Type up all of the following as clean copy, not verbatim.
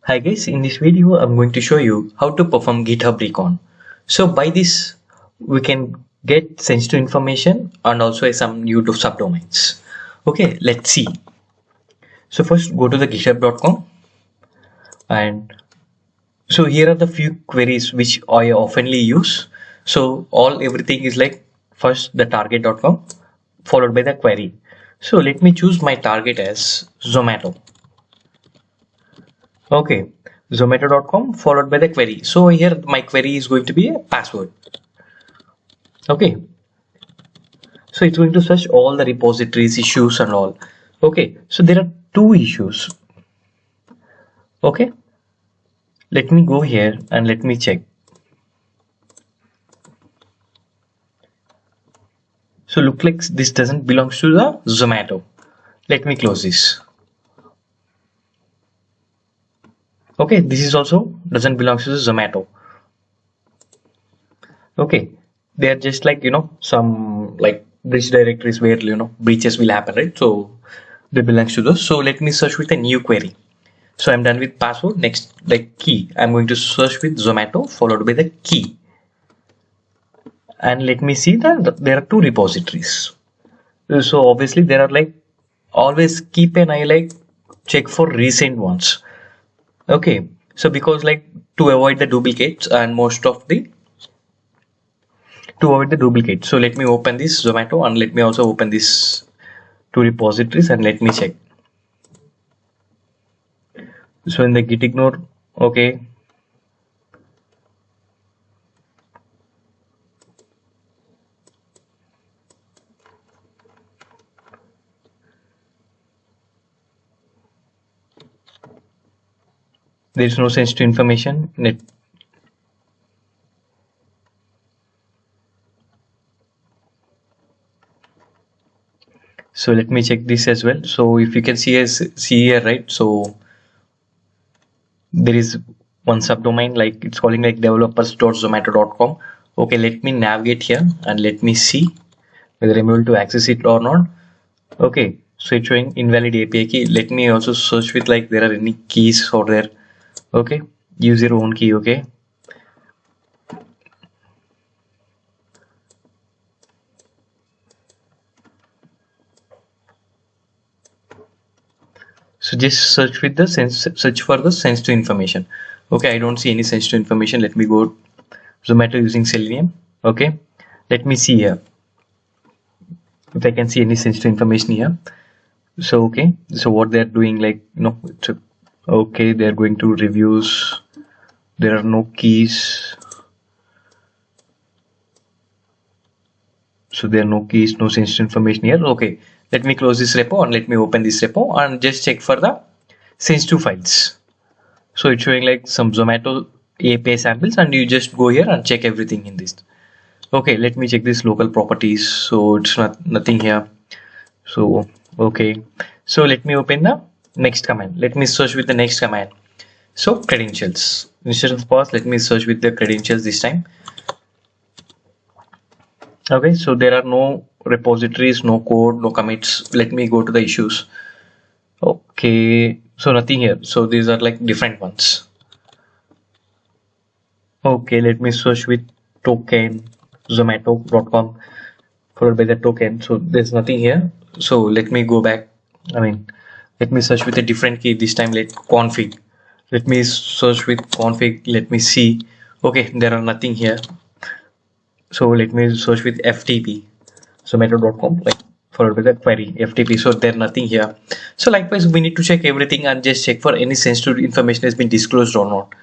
Hi guys, in this video I'm going to show you how to perform GitHub Recon. So by this we can get sensitive information and also some new subdomains. Okay, let's see. So first go to the github.com, and so here are the few queries which I oftenly use. So everything is like first the target.com followed by the query. So let me choose my target as Zomato. Okay, zomato.com followed by the query. So here my query is going to be a password. Okay, so it's going to search all the repositories, issues and all. Okay, so there are two issues. Okay, let me go here and let me check. So look like this doesn't belong to the Zomato. Let me close this. Okay, this is also doesn't belong to the Zomato. Okay, they are just like some like breach directories where breaches will happen, right? So they belongs to those. So let me search with a new query. So I'm done with password. Next, like key, I'm going to search with Zomato followed by the key, and let me see that there are two repositories. So obviously there are like always keep an eye, like check for recent ones. Okay, so because like to avoid the duplicates and most of the to avoid the duplicate. So let me open this Zomato and let me also open this two repositories and let me check. So in the git ignore, okay, there is no sensitive information. So let me check this as well. So if you can see here, right? So there is one subdomain, like it's calling like developers.zomato.com. Okay, let me navigate here and let me see whether I'm able to access it or not. Okay, so it's showing invalid API key. Let me also search with like there are any keys or there. Okay, use your own key. Okay, so just search with the search for the sensitive information. Okay, I don't see any sensitive information. Let me go Zomato using Selenium. Okay, let me see here if I can see any sensitive information here. So okay, so what they're doing, like okay, they're going to reviews. There are no keys. So there are no keys, no sensitive information here. Okay, let me close this repo and let me open this repo and just check for the sensitive files. So it's showing like some Zomato API samples, and you just go here and check everything in this. Okay, let me check this local properties. So it's nothing here. So okay, so let me open the next command. Let me search with the next command. So credentials, instead of pass, let me search with the credentials this time. Okay, so there are no repositories, no code, no commits. Let me go to the issues. Okay, so nothing here. So these are like different ones. Okay, let me search with token zomato.com followed by the token. So there's nothing here. So let me go back. Let me search with a different key this time. Let config. Let me search with config. Let me see. Okay, there are nothing here. So let me search with FTP zomato.com, like followed by the query FTP. So there's nothing here. So likewise, we need to check everything and just check for any sensitive information has been disclosed or not.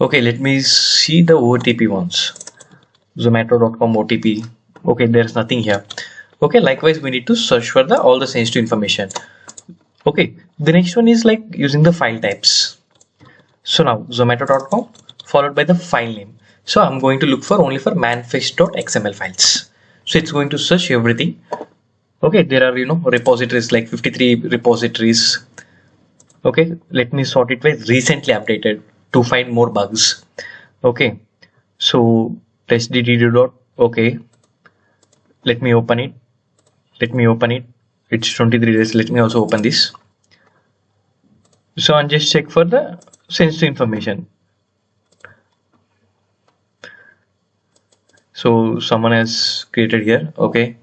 Okay, let me see the OTP ones. Zomato.com OTP. Okay, there's nothing here. Okay, likewise, we need to search for all the sensitive information. Okay, the next one is like using the file types. So now zomato.com followed by the file name. So I'm going to look for only for manifest.xml files. So it's going to search everything. Okay, there are repositories, like 53 repositories. Okay, let me sort it by recently updated to find more bugs. Okay, so testdd. Okay, let me open it. It's 23 days. Let me also open this. So and just check for the sensitive information. So someone has created here. Okay,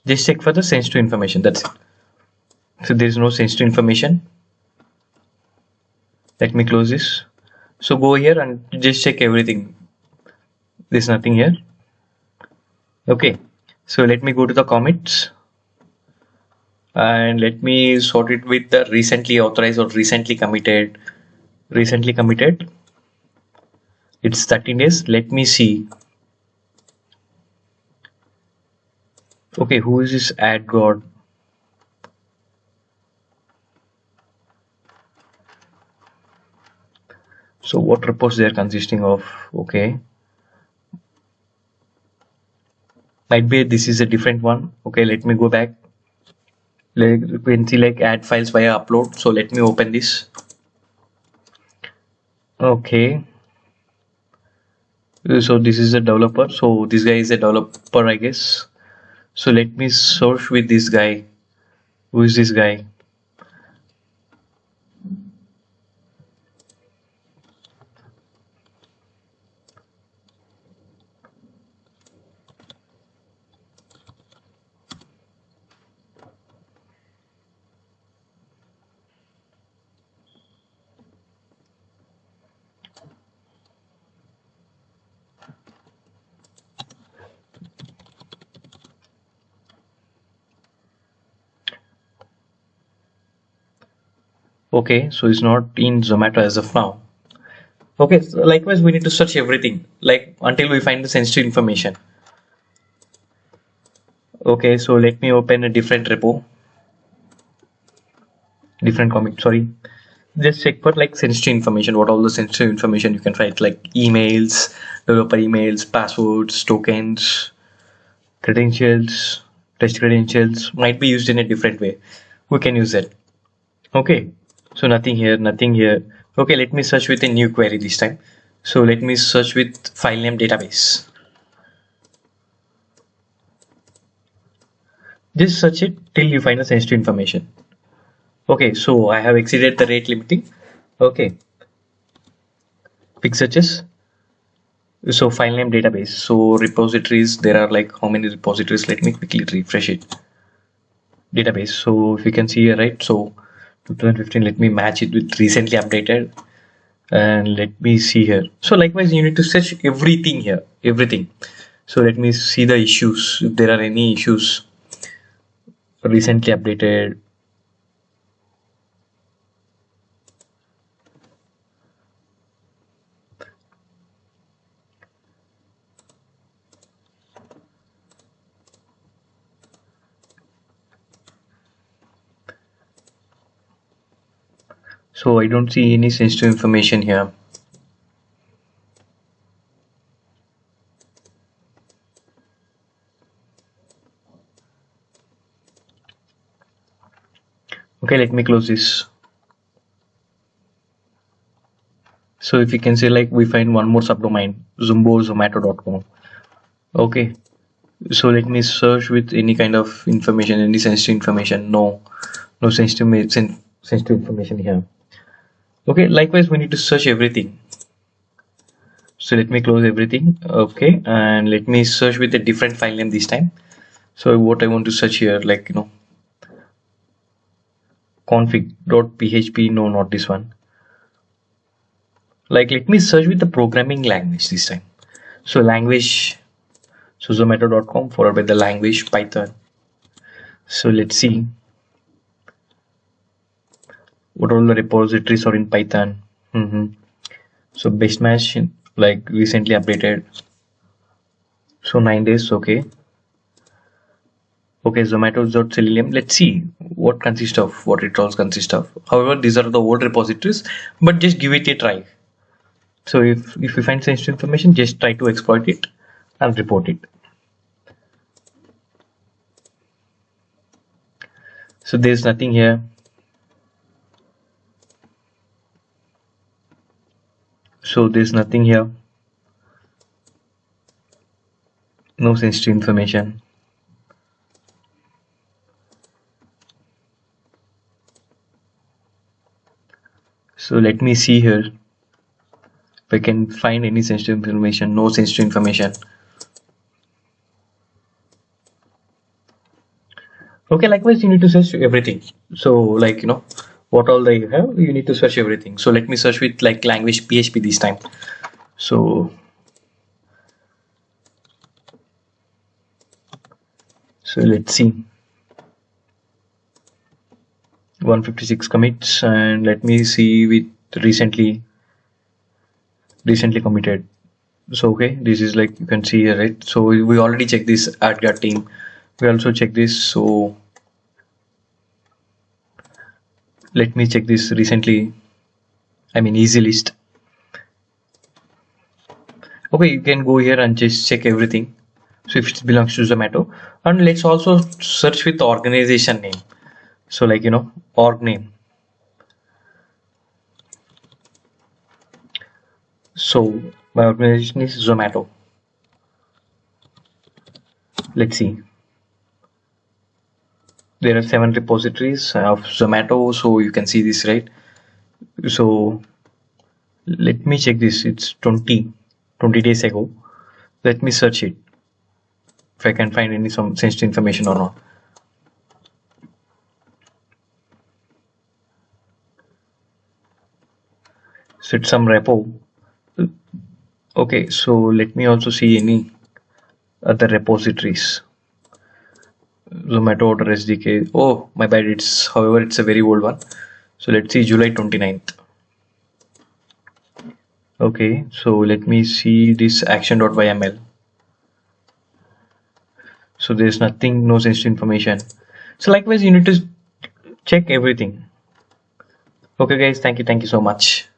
just check for the sensitive information, that's it. So there is no sensitive information. Let me close this. So go here and just check everything. There's nothing here. Okay, so let me go to the commits and let me sort it with the recently authorized or recently committed. Recently committed, it's 13 days. Let me see. Okay, who is this ad god? So what reports they are consisting of? Okay, might be this is a different one. Okay, let me go back. Like you can see like add files via upload. So let me open this. Okay, so this is a developer. So this guy is a developer, I guess. So let me search with this guy. Who is this guy? Okay, so it's not in Zomato as of now. Okay, so likewise we need to search everything like until we find the sensitive information. Okay, so let me open a different repo, different commit, sorry. Just check for like sensitive information, what all the sensitive information you can find, like emails, developer emails, passwords, tokens, credentials, test credentials might be used in a different way. We can use that. Okay, so nothing here, nothing here. Okay, let me search with a new query this time. So let me search with file name database. Just search it till you find the sensitive information. Okay, so I have exceeded the rate limiting. Okay, quick searches. So file name database. So repositories, there are like how many repositories? Let me quickly refresh it. Database. So if you can see here, right? So 2015, let me match it with recently updated. And let me see here. So likewise, you need to search everything here, everything. So let me see the issues. If there are any issues recently updated. So I don't see any sensitive information here. Okay, let me close this. So if you can say like we find one more subdomain, zomato.com. Okay, so let me search with any kind of information, any sensitive information. No sensitive information here. Okay, likewise we need to search everything. So let me close everything. Okay, and let me search with a different file name this time. So what I want to search here, like config.php. No, not this one. Like let me search with the programming language this time. So language, so zomato.com followed by the language Python. So let's see what all the repositories are in Python. So best match like recently updated. So 9 days. Okay. Okay, Zomato.Selenium. Let's see what consists of, what it all consists of. However, these are the old repositories, but just give it a try. So if you find sensitive information, just try to exploit it and report it. So there's nothing here. So there's nothing here. no sensitive information. So let me see here if I can find any sensitive information. No sensitive information. Okay, likewise you need to search everything. So like, you know, what all they have, you need to search everything. So let me search with like language PHP this time. So let's see, 156 commits, and let me see with recently committed. So okay, this is like you can see here, right? So we already checked this at our team. We also check this. So let me check this recently, I mean easy list. Okay, you can go here and just check everything. So if it belongs to Zomato, and let's also search with organization name. So like, you know, org name. So my organization is Zomato. Let's see. There are 7 repositories of Zomato, so you can see this, right? So let me check this. It's 20 days ago. Let me search it if I can find any some sensitive information or not. So it's some repo. Okay, so let me also see any other repositories. Zomato order SDK. Oh, my bad. It's, however, it's a very old one. So let's see July 29th. Okay, so let me see this action.yml. So there's nothing, no sensitive information. So likewise, you need to check everything. Okay guys, thank you so much.